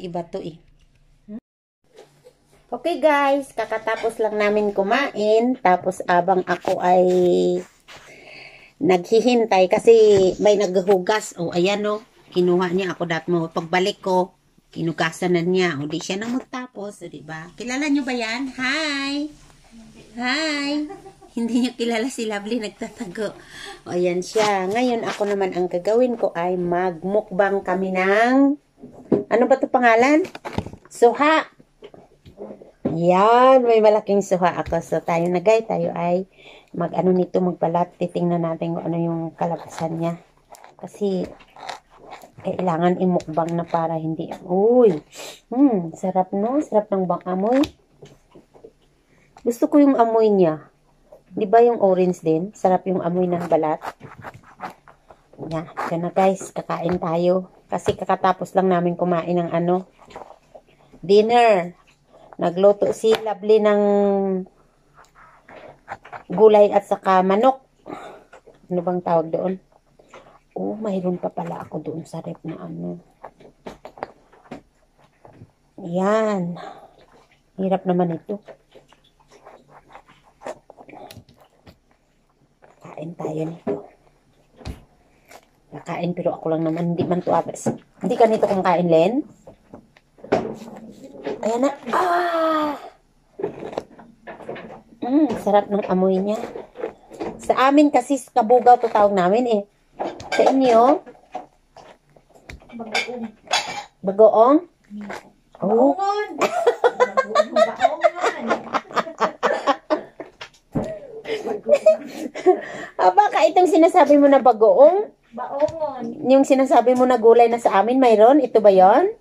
iba to eh. Okay guys, kakatapos lang namin kumain. Tapos abang ako ay naghihintay kasi may naghuhugas. O ayan o, kinuha niya ako dati mo. Pagbalik ko, kinugasan na niya. O di siya na magtapos, o diba? Kilala niyo ba yan? Hi! Hi! Hindi niya kilala si Lovely, nagtatago. O ayan siya. Ngayon ako naman ang gagawin ko ay magmukbang kami ng, ano ba ito pangalan? Suha! Yan, may malaking suha ako. So, tayo na guys, tayo ay mag-ano nito, magbalat. Titingnan natin kung ano yung kalabasan niya. Kasi, kailangan imukbang na para hindi, uy, sarap no? Sarap ng bang amoy. Gusto ko yung amoy niya. Di ba yung orange din? Sarap yung amoy ng balat. Yan, yan na guys, kakain tayo. Kasi kakatapos lang namin kumain ng ano, dinner. Nagluto si Lovely ng gulay at saka manok. Ano bang tawag doon? Oh, mayroon pa pala ako doon sa rep na ano. Yan. Hirap naman ito. Kain tayo nito. Kakain pero ako lang naman. Hindi man to apes. Hindi ka nito kumakain, Len? Ayan na. Ah! Sarap ng amoy niya. Sa amin kasi kabugaw to tawag namin eh. Sa inyo? Bagoong. Bagoong? Oh. Baongon! Baongon! Baka itong sinasabi mo na bagoong? Baongon. Yung sinasabi mo na gulay na sa amin, mayroon? Ito ba yon?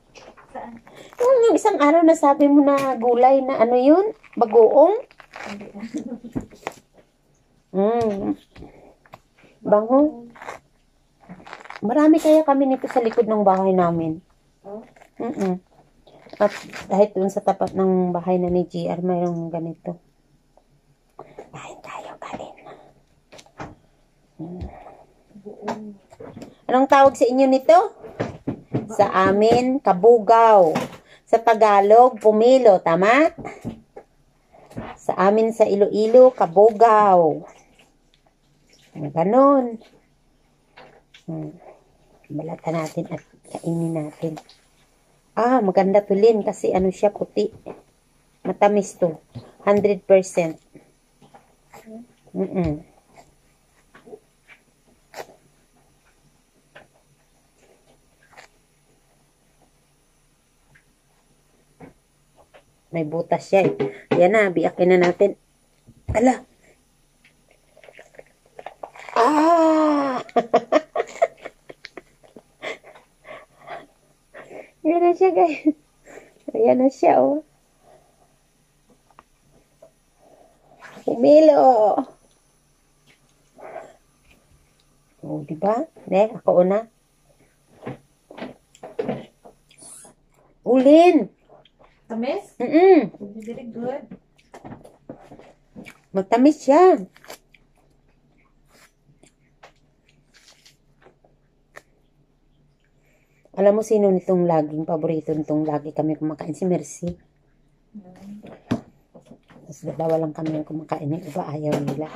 Saan? Yung isang araw na sabi mo na gulay na ano yun? Bagoong? Bango. Marami kaya kami nito sa likod ng bahay namin. At dahil dun sa tapat ng bahay na ni GR, mayroong ganito. Kain tayo, kain. Anong tawag sa inyo nito? Sa amin, kabugaw. Sa Tagalog, pumilo. Tama? Sa amin sa Iloilo, kabugaw. Ganon. Balatan natin at kainin natin. Maganda to Lin kasi ano siya, puti. Matamis to. 100%. May butas siya eh. Yan na, biyakin na natin. Ala! Yan na siya guys. Ayan na siya oh. Umilo! Oh, diba? Ako una. Ulin! Tamis? Very good. Magtamis siya. Alam mo sino nitong laging paborito nitong lagi kami kumakain? Si Mercy. Tapos dalawa lang kami yung kumakain. Yung iba ayaw nila.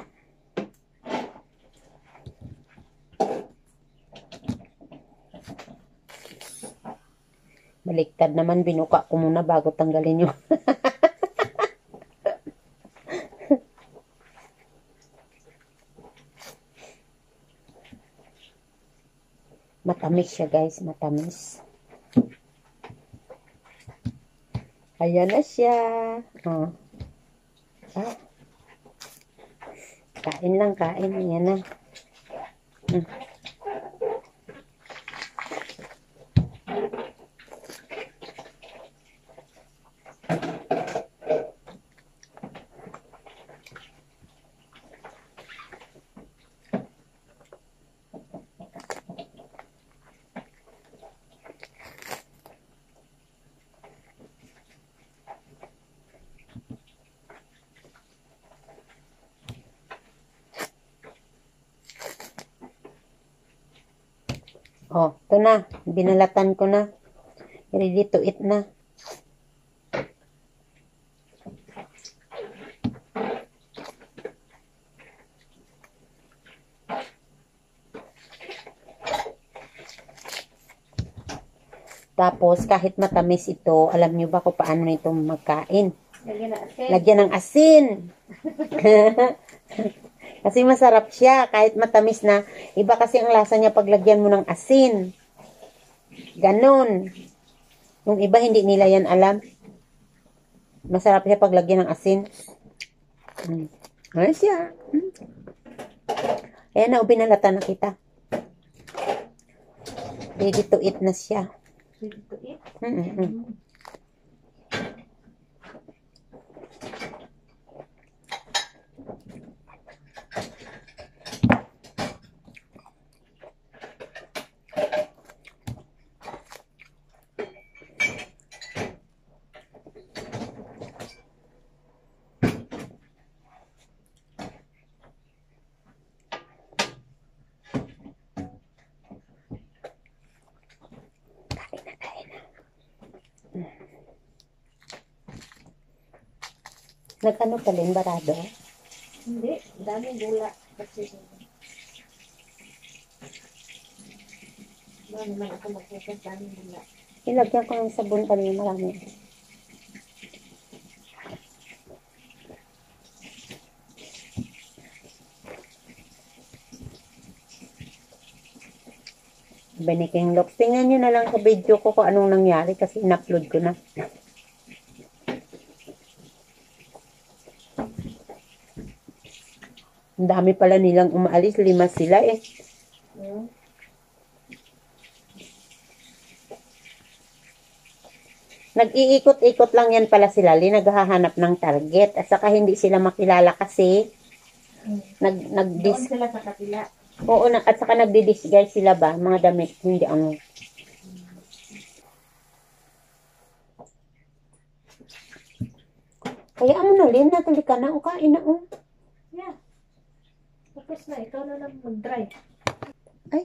Baliktad naman, binuka ko muna bago tanggalin yung matamis siya guys, matamis. Ayan na siya. Kain lang, kain. Ayan na. Oh, ito na. Binalatan ko na. Ready to eat na. Tapos, kahit matamis ito, alam nyo ba kung paano nito magkain? Lagyan na asin. Lagyan ng asin. Kasi masarap siya, kahit matamis na. Iba kasi ang lasa niya pag lagyan mo ng asin. Ganon. Yung iba, hindi nila yan alam. Masarap siya pag lagyan ng asin. Ano siya? Ayan na, binalata na kita. Ready to eat na siya. Ready to eat? Nag-ano ka rin, barado? Hindi. Daming gula. Kasi ano naman ako magkakit daming gula. Ilagyan ko ng sabon kanina, marami. Beniking Locks. Tingnan nyo na lang sa video ko kung anong nangyari kasi in-upload ko na. Ang dami pala nilang umaalis. 5 sila eh. Nag-iikot-ikot lang yan pala sila. Naghahanap ng target. At saka hindi sila makilala kasi Doon sila sa kapila. Oo, at saka nagdi-disguise sila ba? Mga damit. Hindi ang... Kaya mo na, Lynn. Natali ka na. O kain na, o. Yeah. Tapos na. Ikaw na lang mag-dry. Ay.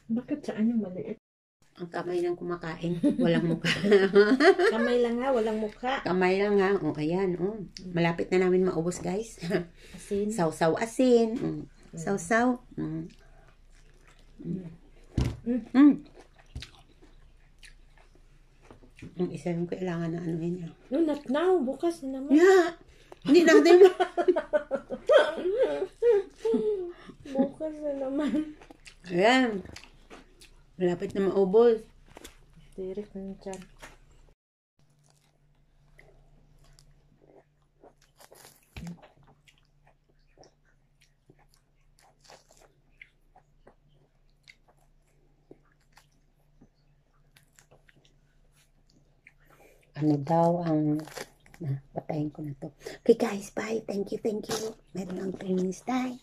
Bakit saan yung maliit? Ang kamay ng kumakain. Walang mukha. Kamay lang ha, walang mukha. Kamay lang ha. O, ayan. O. Malapit na namin maubos, guys. Asin. Sausaw asin. Sausaw. Ang isa yung kailangan na anuhin niya. No, not now. Bukas na naman. Yeah. Hindi natin Bukas na naman. Ayan. Malapit na maubos. Tirik na dyan. Ano daw ang... patayin ko na to. Okay guys, bye. Thank you. Meron lang 3 minutes time.